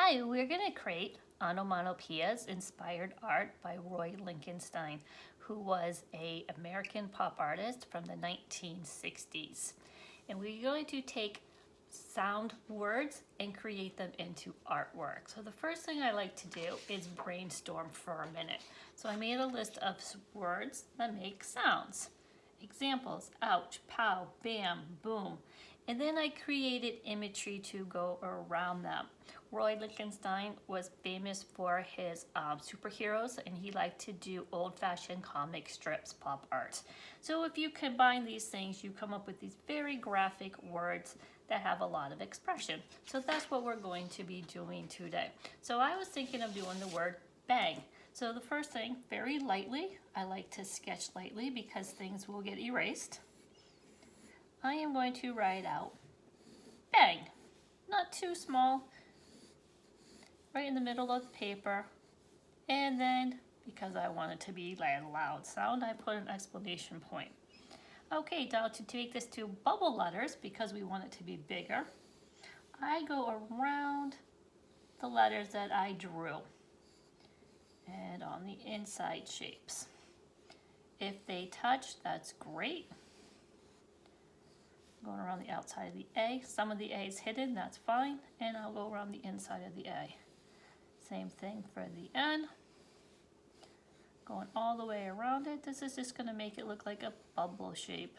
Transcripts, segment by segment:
Hi, we're going to create onomatopoeias inspired art by Roy Lichtenstein, who was an American pop artist from the 1960s. And we're going to take sound words and create them into artwork. So the first thing I like to do is brainstorm for a minute. So I made a list of words that make sounds. Examples: ouch, pow, bam, boom. And then I created imagery to go around them. Roy Lichtenstein was famous for his superheroes, and he liked to do old-fashioned comic strips pop art. So if you combine these things, you come up with these very graphic words that have a lot of expression. So that's what we're going to be doing today. So I was thinking of doing the word bang. So the first thing, very lightly, I like to sketch lightly because things will get erased. I am going to write out bang, not too small, right in the middle of the paper. And then, because I want it to be like a loud sound, I put an exclamation point. Okay, now to take this to bubble letters, because we want it to be bigger, I go around the letters that I drew and on the inside shapes. If they touch, that's great. Going around the outside of the A. Some of the A is hidden, that's fine. And I'll go around the inside of the A. Same thing for the N. Going all the way around it. This is just going to make it look like a bubble shape.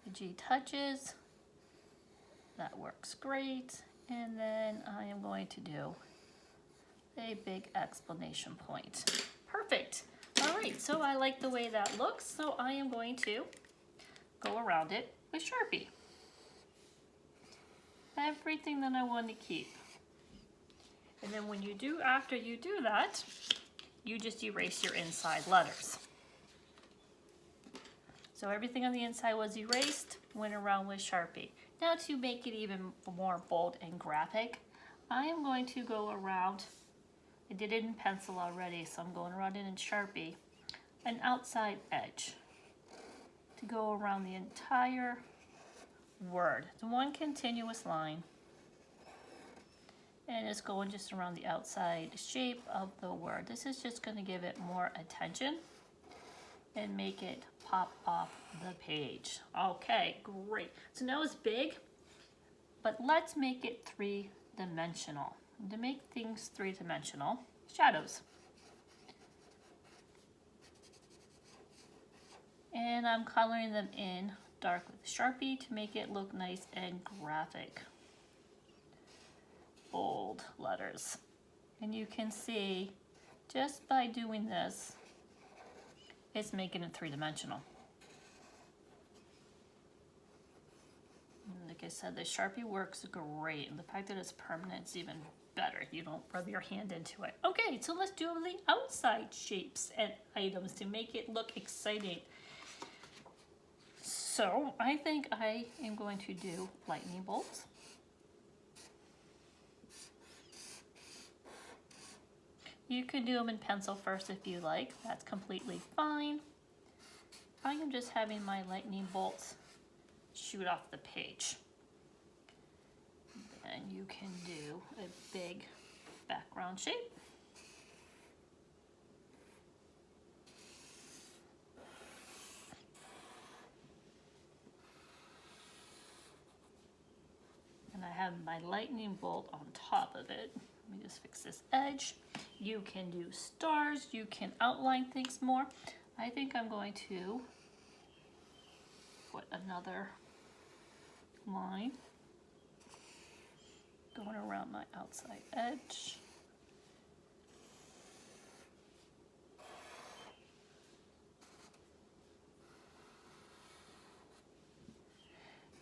The G touches. That works great. And then I am going to do a big exclamation point. Perfect. All right, so I like the way that looks. So I am going to go around it with Sharpie. Everything that I want to keep. And then when you do, after you do that, you just erase your inside letters. So everything on the inside was erased, went around with Sharpie. Now to make it even more bold and graphic, I am going to go around, I did it in pencil already, so I'm going around it in Sharpie, an outside edge to go around the entire word. It's one continuous line. And it's going just around the outside shape of the word. This is just going to give it more attention and make it pop off the page. Okay, great. So now it's big, but let's make it three-dimensional. To make things three-dimensional, shadows. And I'm coloring them in dark with Sharpie to make it look nice and graphic. Bold letters. And you can see just by doing this, it's making it three-dimensional. Like I said, the Sharpie works great, and the fact that it's permanent is even better. You don't rub your hand into it. Okay, so let's do the outside shapes and items to make it look exciting. So I think I am going to do lightning bolts. You can do them in pencil first if you like. That's completely fine. I am just having my lightning bolts shoot off the page. And you can do a big background shape. And I have my lightning bolt on top of it. Let me just fix this edge. You can do stars, you can outline things more. I think I'm going to put another line going around my outside edge.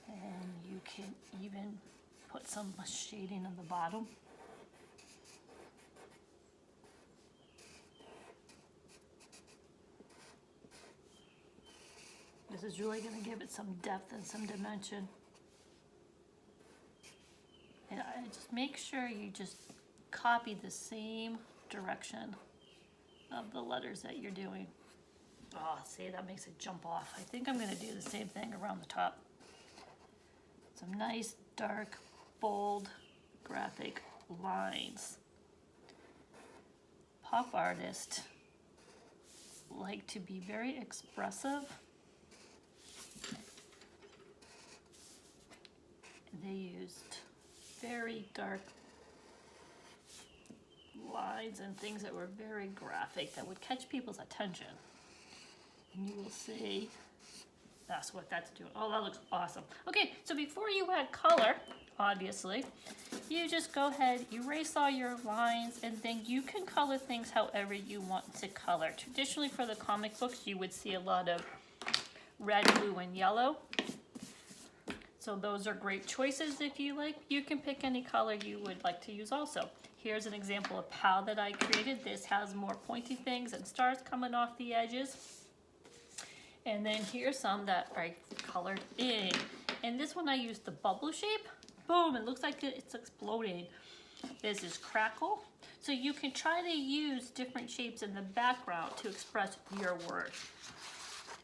And you can even put some shading on the bottom. This is really going to give it some depth and some dimension. And I just make sure you just copy the same direction of the letters that you're doing. Oh, see, that makes it jump off. I think I'm going to do the same thing around the top. Some nice, dark, bold, graphic lines. Pop artists like to be very expressive. They used very dark lines and things that were very graphic that would catch people's attention. And you will see that's what that's doing. Oh, that looks awesome. Okay, so before you add color, obviously, you just go ahead, erase all your lines, and then you can color things however you want to color. Traditionally for the comic books, you would see a lot of red, blue, and yellow. So those are great choices if you like. You can pick any color you would like to use also. Here's an example of PAL that I created. This has more pointy things and stars coming off the edges. And then here's some that I colored in. And this one I used the bubble shape. Boom, it looks like it's exploding. This is crackle. So you can try to use different shapes in the background to express your word.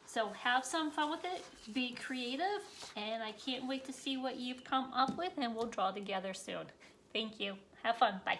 So have some fun with it, be creative, and I can't wait to see what you've come up with, and we'll draw together soon. Thank you. Have fun. Bye.